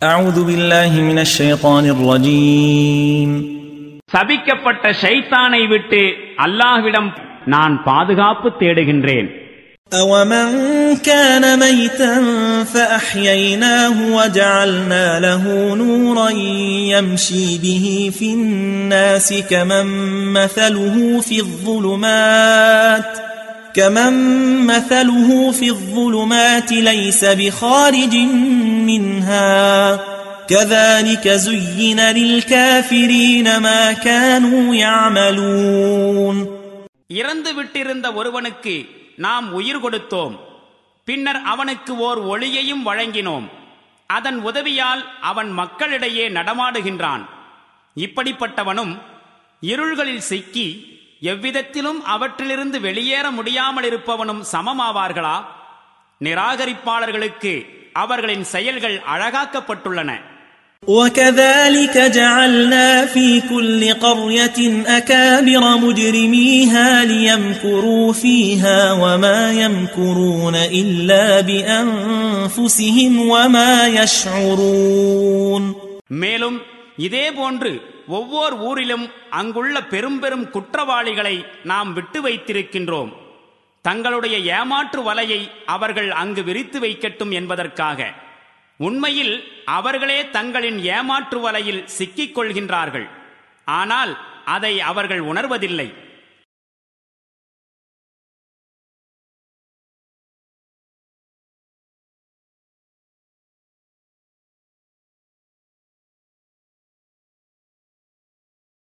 أعوذ بالله من الشيطان الرجيم சபிக்கப்பட்ட ஷைத்தானை விட்டு அல்லாஹ்விடம் நான் பாதுகாப்பு தேடுகின்றேன். أَوَمَنْ كَانَ مَيْتًا فَأَحْيَيْنَاهُ وَجَعَلْنَا لَهُ نُورًا يَمْشِي بِهِ فِي النَّاسِ كَمَنْ مثله في الظلمات ليس بخارج منها كذلك زين للكافرين ما كانوا يعملون. இறந்து விட்டிருந்த ஒருவனுக்கு நாம் உயிர் கொடுத்தோம், பின்னர் அவனுக்கு ஓர் ஒளியையும் வழங்கினோம். அதன் உதவியால் அவன் மக்களிடையே நடமாடுகின்றான். இப்படிப்பட்டவனும் இருள்களில் சிக்கி எவ்விதத்திலும் அவற்றிலிருந்து வெளியேற முடியாமல் இருப்பவனும் சமமாவார்களா? நிராகரிப்பாளர்களுக்கு அவர்களின் செயல்கள் அழகாக்கப்பட்டுள்ளன. وَكَذَلِكَ جَعَلْنَا فِي كُلِّ قَرْيَةٍ أَكَابِرَ مُجْرِمِيهَا لِيَمْكُرُوا فِيهَا وَمَا يَمْكُرُونَ إِلَّا بِأَنفُسِهِمْ وَمَا يَشْعُرُونَ. மேலும் இதேபோன்று ஒவ்வொரு ஊரிலும் அங்குள்ள பெரும் பெரும் குற்றவாளிகளை நாம் விட்டு வைத்திருக்கின்றோம். தங்களுடைய ஏமாற்று வலையை அவர்கள் அங்கு விரித்து வைக்கட்டும் என்பதற்காக. உண்மையில் அவர்களே தங்களின் ஏமாற்று வலையில் சிக்கிக் கொள்கின்றார்கள். ஆனால் அதை அவர்கள் உணர்வதில்லை.